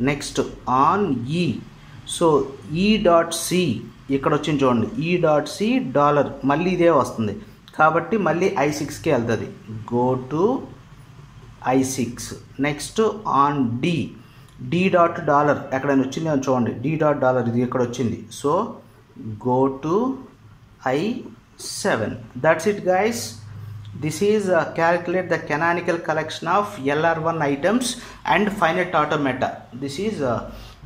Next on ఈ. సో ఈ డాట్ సి ఇక్కడ వచ్చింది చూడండి, ఈ డాట్ సి డాలర్ మళ్ళీ ఇదే వస్తుంది కాబట్టి మళ్ళీ I6కి వెళ్తుంది. Go to I6. Next on D dot dollar ఎక్కడైనా వచ్చింది అని చూడండి, డి డాట్ డాలర్ ఇది ఇక్కడ వచ్చింది. So go to I7. That's it guys. This is calculate the canonical collection of LR1 items and finite automata. This is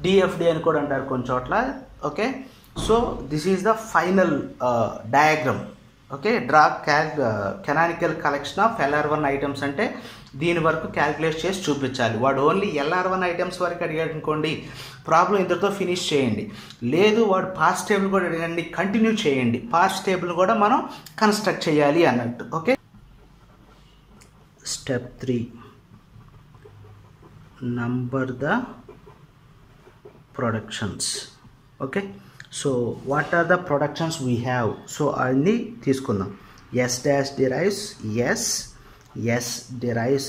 DFD అని కూడా అంటారు కొన్ని చోట్ల. Okay, so this is the final diagram. Okay, draw canonical collection of LR1 items అంటే దీని వరకు calculate చేసి చూపించాలి. వాడు ఓన్లీ LR1 ఐటమ్స్ వరకు అడిగాడు అనుకోండి, ప్రాబ్లం ఇంతటితో ఫినిష్ చేయండి. లేదు వాడు పార్ట్స్ టేబుల్ కూడా అడగండి, కంటిన్యూ చేయండి. పార్ట్స్ టేబుల్ కూడా మనం కన్స్ట్రక్ట్ చేయాలి అన్నట్టు. Okay, Step 3, number the productions. Okay, so what are the productions we have? So అన్ని తీసుకుందాం. S dash derives S derives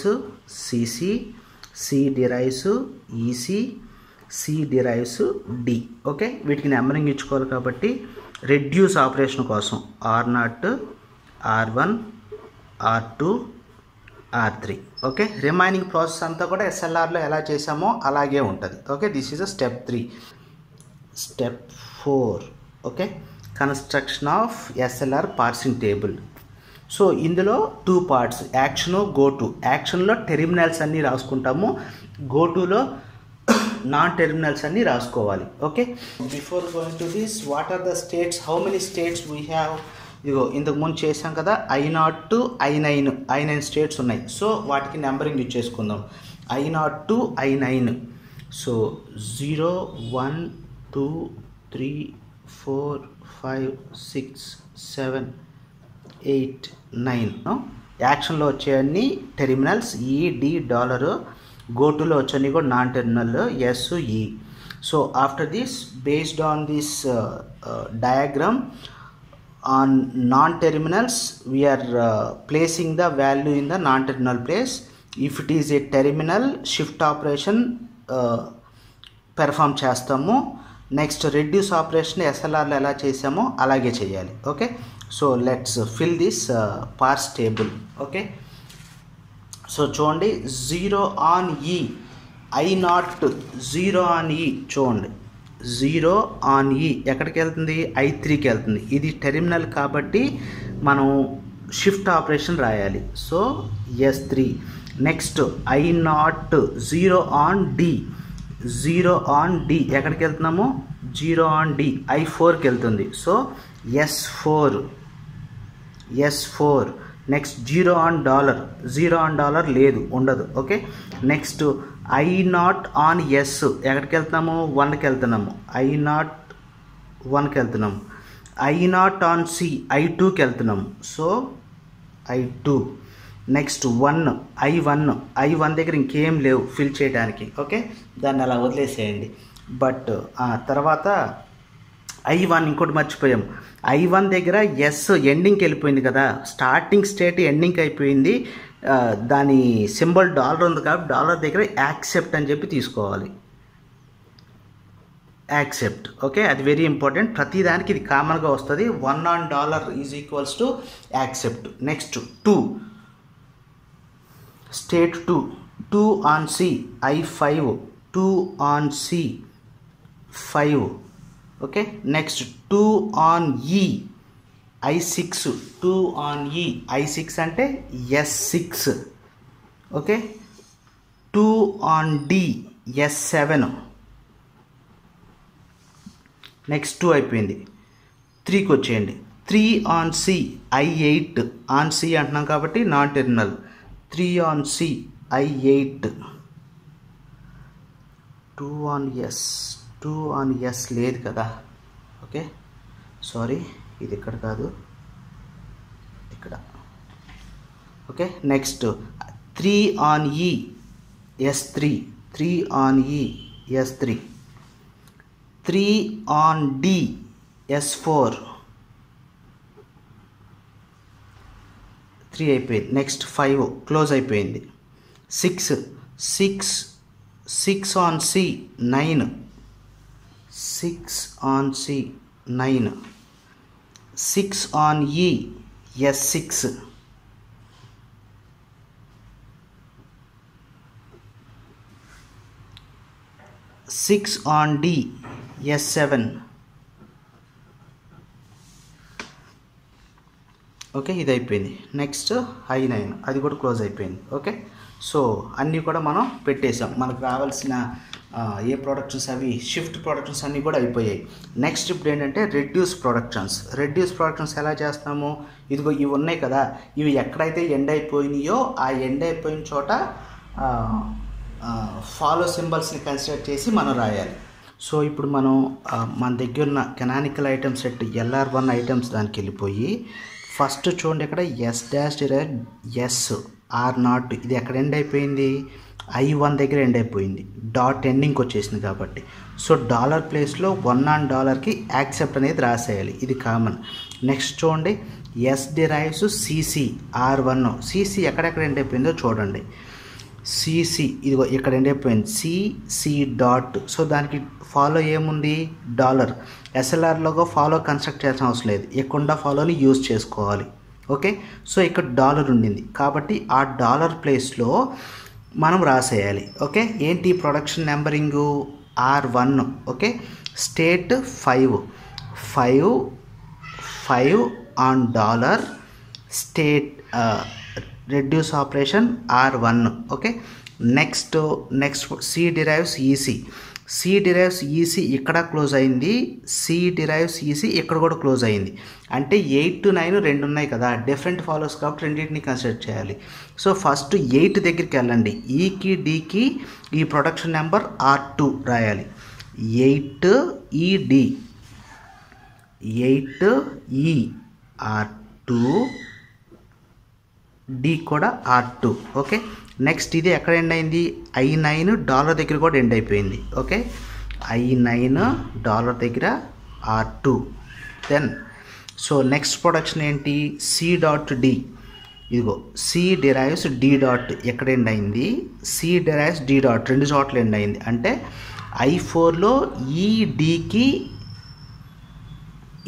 CC, C derives EC, C derives D. Okay, వీటికి numbering ఇచ్చుకోవాలి కాబట్టి reduce operation కోసం R0, R1, R2, R3. Okay, remaining process అంతా కూడా SLRలో ఎలా చేసామో అలాగే ఉంటుంది. Okay, this is a step 3. Step 4. Okay, construction of SLR parsing table. So ఇందులో 2 పార్ట్స్, యాక్షన్, గో టు. యాక్షన్లో టెర్మినల్స్ అన్నీ రాసుకుంటాము, గో టులో నాన్ టెర్మినల్స్ అన్నీ రాసుకోవాలి. Okay, before going to this, what are the states, how many states we have? ఇదిగో ఇంతకు ముందు చేసాం కదా, I0 to I9 స్టేట్స్ ఉన్నాయి. సో వాటికి నెంబరింగ్ ఇచ్చేసుకుందాం. I0 to I9. సో 0 1 2 3 4 5 6 7 8 9. యాక్షన్లో వచ్చేవన్నీ టెర్మినల్స్ ED డాలర్, గోటులో వచ్చేవన్నీ కూడా non terminal SE. So after this, based on this diagram, on non-terminals we are placing the value in the non-terminal place. If it is a terminal, shift operation perform చేస్తాము. Next reduce operation SLRలో ఎలా చేసామో అలాగే చేయాలి. Okay, so let's fill this parts table. Okay, so చూడండి 0 on E, I0 0 on E చూడండి, 0 on E ఎక్కడికి వెళ్తుంది? I3కి వెళ్తుంది. ఇది టెర్మినల్ కాబట్టి మనం షిఫ్ట్ ఆపరేషన్ రాయాలి. So S3. Next I0 0 on D, 0 on D ఎక్కడికి వెళ్తున్నాము? 0 on D I4కి వెళ్తుంది. So S4. Next 0 on dollar, 0 on dollar లేదు, ఉండదు. Okay, next I0 on S ఎక్కడికి వెళ్తున్నాము? 1కి వెళ్తున్నాము. I0 1కి వెళ్తున్నాము. I0 on C I2కి వెళ్తున్నాము. So I2. నెక్స్ట్ I1 దగ్గర ఇంకేం లేవు ఫిల్ చేయడానికి. ఓకే, దాన్ని అలా వదిలేసేయండి. బట్ తర్వాత I1 ఇంకోటి మర్చిపోయాం. I1 దగ్గర ఎస్ ఎండింగ్కి వెళ్ళిపోయింది కదా, స్టార్టింగ్ స్టేట్ ఎండింగ్కి అయిపోయింది. దాని సింబల్ డాలర్ ఉంది కాబట్టి డాలర్ దగ్గర యాక్సెప్ట్ అని చెప్పి తీసుకోవాలి. యాక్సెప్ట్. ఓకే, అది వెరీ ఇంపార్టెంట్. ప్రతిదానికి ఇది కామన్గా వస్తుంది. $1 is equals to accept. Next 2 state 2 on C I5 2 on C 5. Okay, next 2 on E I6 2 on E I6 అంటే S6. Okay, 2 on D S7. Next 2 అయిపోయింది. 3కి వచ్చేయండి. 3 on C I8 on C అంటున్నాం కాబట్టి non terminal. 3 on C I8. 2 on S 2 on S లేదు కదా. Okay, sorry, ఇది ఇక్కడ కాదు, ఇక్కడ. Okay, next 3 on E S3 3 on E S3. 3 on D S4. 3 అయిపోయింది. నెక్స్ట్ 5 క్లోజ్ అయిపోయింది. 6 on C 9. 6 on C 9. 6 on E S6. 6 on D S7. Okay, ఇది అయిపోయింది. నెక్స్ట్ I9 అది కూడా క్లోజ్ అయిపోయింది. ఓకే, సో అన్నీ కూడా మనం పెట్టేసాం. మనకు రావాల్సిన ఏ ప్రొడక్షన్స్ అవి షిఫ్ట్ ప్రొడక్షన్స్ అన్నీ కూడా అయిపోయాయి. నెక్స్ట్ ఇప్పుడు ఏంటంటే రెడ్యూస్ ప్రొడక్షన్స్ ఎలా చేస్తాము? ఇదిగో ఇవి ఉన్నాయి కదా, ఇవి ఎక్కడైతే ఎండ్ అయిపోయినాయో ఆ ఎండ్ అయిపోయిన చోట ఫాలో సింబల్స్ని కన్సిడర్ చేసి మనం రాయాలి. సో ఇప్పుడు మనం మన దగ్గర ఉన్న canonical item set LR1 items దానికి వెళ్ళిపోయి ఫస్ట్ చూడండి, ఇక్కడ S-R0 ఇది ఎక్కడ ఎండ్ అయిపోయింది? I1 దగ్గర ఎండ్ అయిపోయింది. డాట్ ఎండింగ్కి వచ్చేసింది కాబట్టి సో డాలర్ ప్లేస్లో $1 యాక్సెప్ట్ అనేది రాసేయాలి. ఇది కామన్. నెక్స్ట్ చూడండి, S derives CC R1. CC ఎక్కడెక్కడ ఎండ్ అయిపోయిందో చూడండి. CC ఇదిగో ఇక్కడ ఎండ్ అయిపోయింది. CC dot. సో దానికి ఫాలో ఏముంది? డాలర్. SLRలోగా ఫాలో కన్స్ట్రక్ట్ చేయాల్సిన అవసరం లేదు, ఎక్కడ ఫాలోని యూజ్ చేసుకోవాలి. ఓకే, సో ఇక్కడ డాలర్ ఉండింది కాబట్టి ఆ డాలర్ ప్లేస్లో మనం రాసేయాలి. ఓకే, ఏంటి production numbering? R1. Okay, state 5 on dollar state reduce operation R1. Okay, next C derives EC ఇక్కడ క్లోజ్ అయింది. C డిరైవ్స్ EC ఇక్కడ కూడా క్లోజ్ అయింది. అంటే 8 to 9 రెండు ఉన్నాయి కదా, డిఫరెంట్ ఫాలోస్ కాబట్టి రెండింటిని కన్సిడర్ చేయాలి. సో ఫస్ట్ 8 దగ్గరికి వెళ్ళండి. ఈకి డీకి ఈ ప్రొడక్షన్ నెంబర్ R2 రాయాలి. 8ED 8ER2 D కూడా R2. ఓకే, నెక్స్ట్ ఇది ఎక్కడ ఎండ్ అయింది? I9 డాలర్ దగ్గర కూడా ఎండ్ అయిపోయింది. ఓకే, I9 డాలర్ దగ్గర R2. Then so next production ఏంటి? C.D. ఇదిగో C డిరైవ్స్ D డాట్ ఎక్కడ ఎండ్ అయింది? C డిరైవ్స్ D డాట్ రెండు చోట్ల ఎండ్ అయింది. అంటే I4లో ఈ Dకి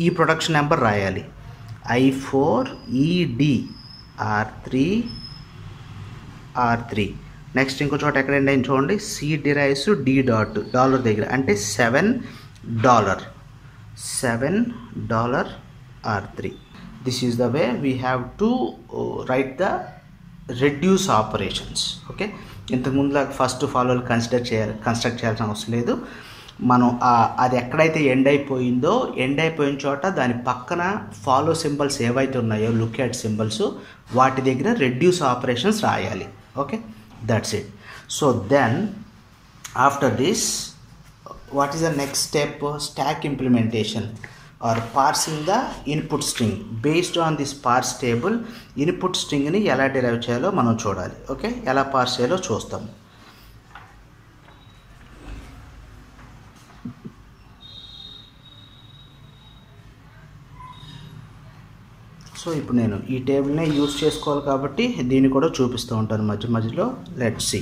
ఈ ప్రొడక్షన్ నెంబర్ రాయాలి. I4ED R3. నెక్స్ట్ ఇంకో చోట ఎక్కడ ఎండ్ అయింది చూడండి. C derives D dot dollar దగ్గర అంటే $7 R3. This is the way we have to write the reduce operations. Okay, ఇంతకుముందులా ఫస్ట్ ఫాలోలు కన్స్ట్రక్ట్ చేయాల్సిన అవసరం లేదు. మనం అది ఎక్కడైతే ఎండ్ అయిపోయిందో ఎండ్ అయిపోయిన చోట దాని పక్కన ఫాలో సింబల్స్ ఏవైతే ఉన్నాయో లుక్ అట్ సింబల్స్ వాటి దగ్గర రెడ్యూస్ ఆపరేషన్స్ రాయాలి. Okay, that's it. So then after this what is the next step? Stack implementation or parsing the input string. Based on this parse table input స్ట్రింగ్ని ఎలా derive చేయాలో మనం చూడాలి. Okay, ఎలా పార్స్ చేయాలో చూస్తాము. సో ఇప్పుడు నేను ఈ టేబుల్నే యూజ్ చేసుకోవాలి కాబట్టి దీన్ని కూడా చూపిస్తూ ఉంటాను మధ్య మధ్యలో. Let's see.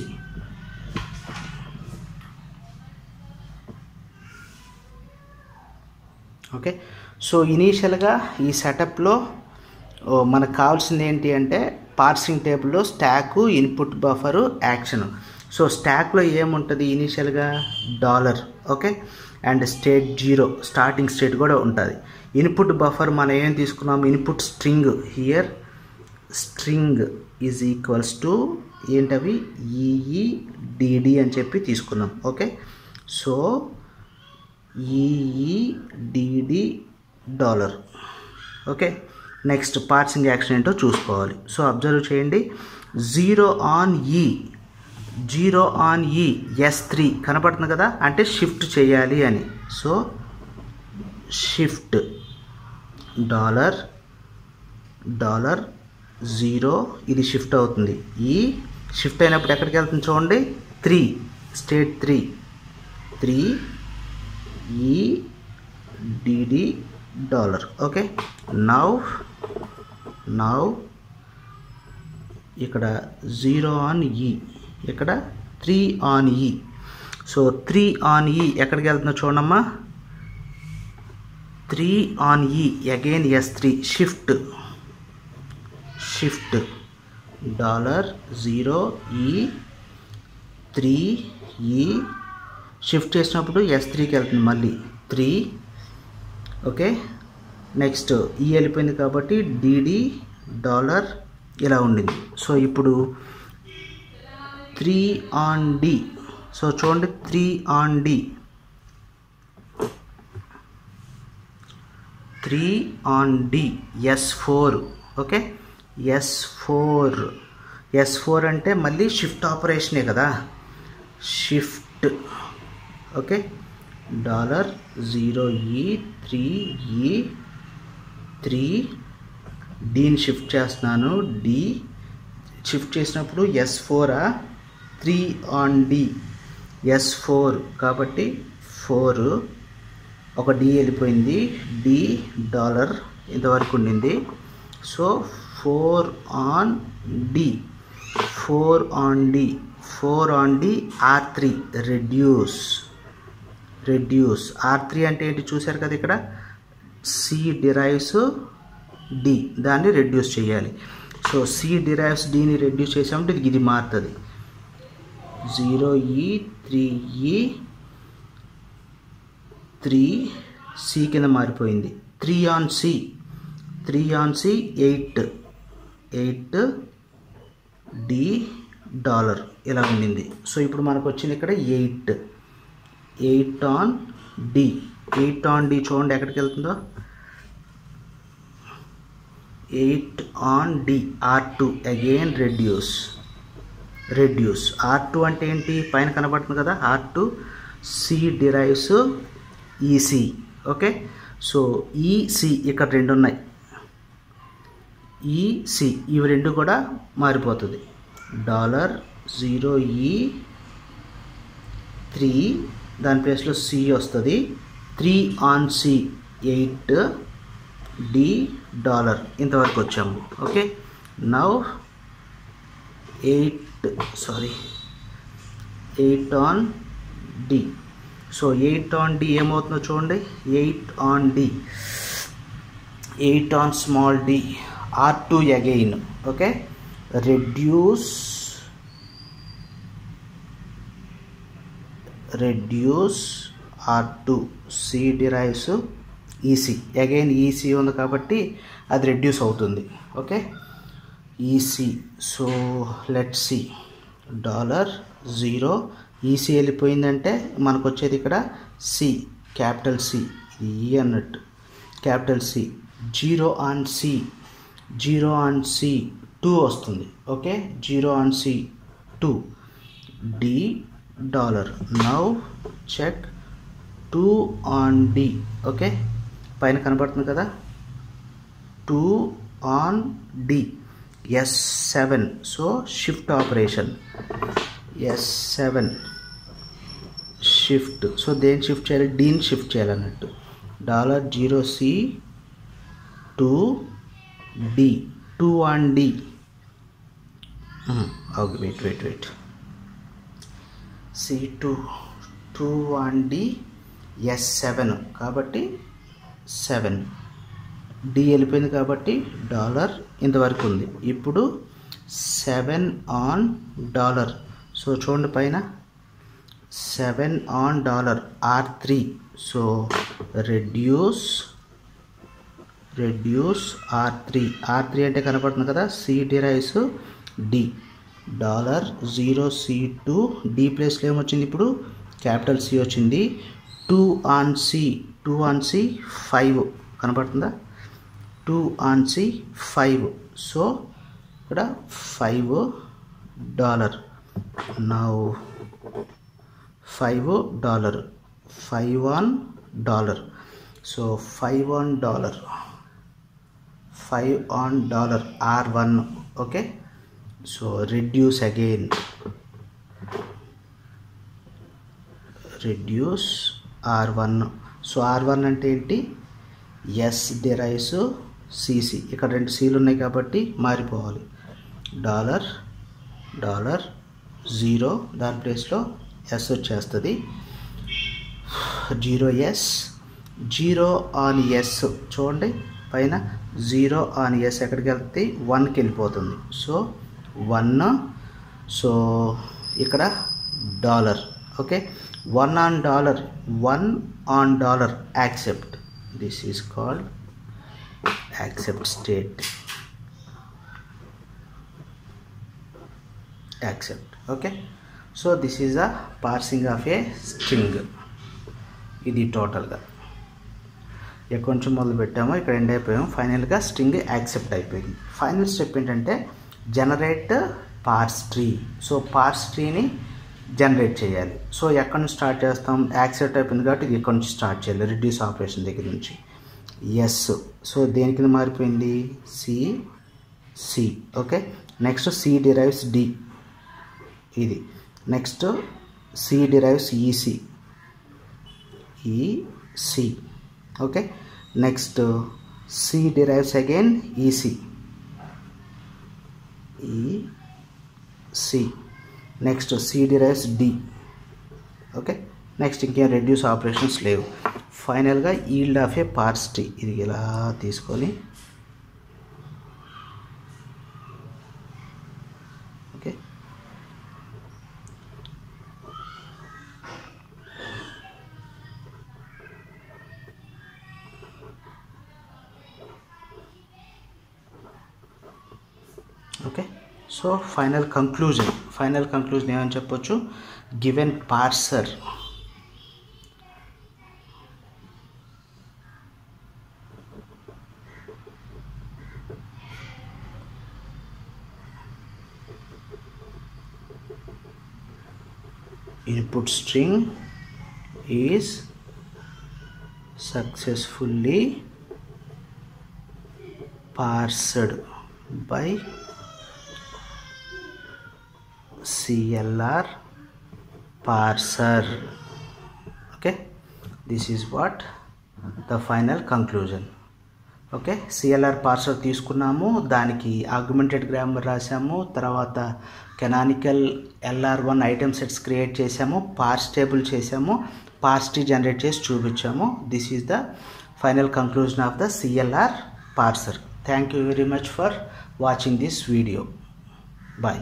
ఓకే, సో ఇనీషియల్గా ఈ సెటప్లో మనకు కావాల్సింది ఏంటి అంటే పార్సింగ్ టేబుల్లో stock, input buffer, action. So స్టాక్లో ఏముంటుంది ఇనీషియల్గా $. Okay, and state 0 starting state కూడా ఉంటుంది. ఇన్పుట్ బఫర్ మనం ఏం తీసుకున్నాం, input string. Here string is equals to ఏంటవి EEDD అని చెప్పి తీసుకున్నాం. Okay, so EEDD $. Okay, next parsing action ఏంటో చూసుకోవాలి. సో అబ్జర్వ్ చేయండి, 0 on E S3 కనపడుతుంది కదా, అంటే షిఫ్ట్ చేయాలి అని. సో షిఫ్ట్ $0 ఇది షిఫ్ట్ అవుతుంది. ఈ షిఫ్ట్ అయినప్పుడు ఎక్కడికి వెళ్తుంది చూడండి, 3 స్టేట్ 3 EDD $. ఓకే, నౌ ఇక్కడ 0 on E, ఇక్కడ 3 on E. So 3 on E ఎక్కడికి వెళ్తుందో చూడమ్మా, 3 on E again S3 shift $0 E 3 E shift చేసినప్పుడు S3కి వెళ్తుంది మళ్ళీ 3. ఓకే, నెక్స్ట్ ఈ వెళ్ళిపోయింది కాబట్టి DD $. ఇలా ఉండింది. సో ఇప్పుడు 3 on D. సో చూడండి 3 on D, 3 on D S4. Okay, S4 అంటే మళ్ళీ షిఫ్ట్ ఆపరేషనే కదా, షిఫ్ట్. ఓకే, $0 E 3 E 3 Dని షిఫ్ట్ చేస్తున్నాను. D షిఫ్ట్ చేసినప్పుడు S4 3 on D S4 కాబట్టి 4, ఒక D వెళ్ళిపోయింది, D $. ఇంతవరకు ఉండింది. So 4 on D R3 reduce. R3 అంటే ఏంటి చూసారు కదా, ఇక్కడ C డిరైవ్స్ D, దాన్ని రెడ్యూస్ చేయాలి. సో C డిరైవ్స్ Dని రెడ్యూస్ చేసామంటే ఇది మారుతుంది. 0 E 3 E 3 C కింద మారిపోయింది. 3 on C 8 D $. ఇలా ఉండింది. సో ఇప్పుడు మనకు వచ్చింది ఇక్కడ 8 on D. 8 on D చూడండి ఎక్కడికి వెళ్తుందో, 8 on D R2 again reduce. R2 అంటే ఏంటి, పైన కనబడుతుంది కదా R2 C derives EC. Okay, so EC ఇక్కడ 2 ఉన్నాయి, EC ఇవి 2 కూడా మారిపోతుంది. $0 E 3 దాని ప్లేస్లో C వస్తుంది. 3 on C 8 D $. ఇంతవరకు వచ్చాము. Okay, now 8 on D. So 8 on D ఏమవుతుందో చూడండి, 8 on D 8 on small d R2 again. Okay, reduce R2 C derives EC again. EC ఉంది కాబట్టి అది రెడ్యూస్ అవుతుంది. Okay, EC. So let's see $0 EC వెళ్ళిపోయిందంటే మనకు వచ్చేది ఇక్కడ C, క్యాపిటల్ C, ఇది E అన్నట్టు, క్యాపిటల్ C. 0 on C 2 వస్తుంది. Okay, 0 on C 2 D $. Now check 2 on D. Okay, పైన కనబడుతుంది కదా 2 on D S7. So shift operation S7 shift. So దేని షిఫ్ట్ చేయాలి, డీని షిఫ్ట్ చేయాలన్నట్టు. $0 C 2 D, 2 on D. Okay, wait. C2, 2 on D, S7 కాబట్టి 7. D వెళ్ళిపోయింది కాబట్టి డాలర్ ఇంతవరకు ఉంది. ఇప్పుడు 7 on డాలర్. సో చూడండి పైన 7 on dollar R3. So reduce R3 అంటే కనపడుతుంది కదా, C derives D $0C2 D ప్లేస్లో ఏమొచ్చింది, ఇప్పుడు క్యాపిటల్ C వచ్చింది. 2 on C 5 కనపడుతుందా, 2 on C 5. సో ఇక్కడ $5. Now $5, 5 on dollar. So 5 on dollar R1. Okay, so reduce again, reduce R1. So R1 అంటే ఏంటి, S డిరైవ్స్ CC. ఇక్కడ 2 Cలు ఉన్నాయి కాబట్టి మారిపోవాలి. $0 దాని ప్లేస్లో S వచ్చేస్తుంది. 0S 0 on S. చూడండి పైన 0 on S ఎక్కడికి వెళ్తే 1కి వెళ్ళిపోతుంది. సో 1. సో ఇక్కడ dollar. Okay, 1 on dollar accept. This is called accept state. Accept. Okay, so this is a parsing of a string. ఇది టోటల్గా ఎక్కడి నుంచి మొదలు పెట్టామో ఇక్కడ ఎండ్ అయిపోయాము. ఫైనల్గా స్ట్రింగ్ యాక్సెప్ట్ అయిపోయింది. ఫైనల్ స్టెప్ ఏంటంటే జనరేట్ పార్స్ ట్రీ. సో పార్స్ ట్రీని జనరేట్ చేయాలి. సో ఎక్కడి నుంచి స్టార్ట్ చేస్తాం, యాక్సెప్ట్ అయిపోయింది కాబట్టి ఇది ఎక్కడి నుంచి స్టార్ట్ చేయాలి, రిడ్యూస్ ఆపరేషన్ దగ్గర నుంచి. ఎస్. సో దేని కింద మారిపోయింది, C. Okay, next C derives D ఇది. Next C derives EC. Okay, next C derives again EC. Next C derives D. Okay, next ఇంకేం రెడ్యూస్ ఆపరేషన్స్ లేవు. ఫైనల్గా yield of a parse tree. ఇది ఇలా తీసుకొని okay, okay. So final conclusion ఏమని చెప్పొచ్చు, given parser input string is successfully parsed by CLR parser. Okay, this is what the final conclusion. Okay, CLR parser తీసుకున్నాము, దానికి augmented grammar రాసాము, తర్వాత canonical LR1 item sets create చేసాము, పార్స్ table చేసాము, పార్స్ tree generate చేసి చూపించాము. This is the final conclusion of the CLR parser. Thank you very much for watching this video. Bye.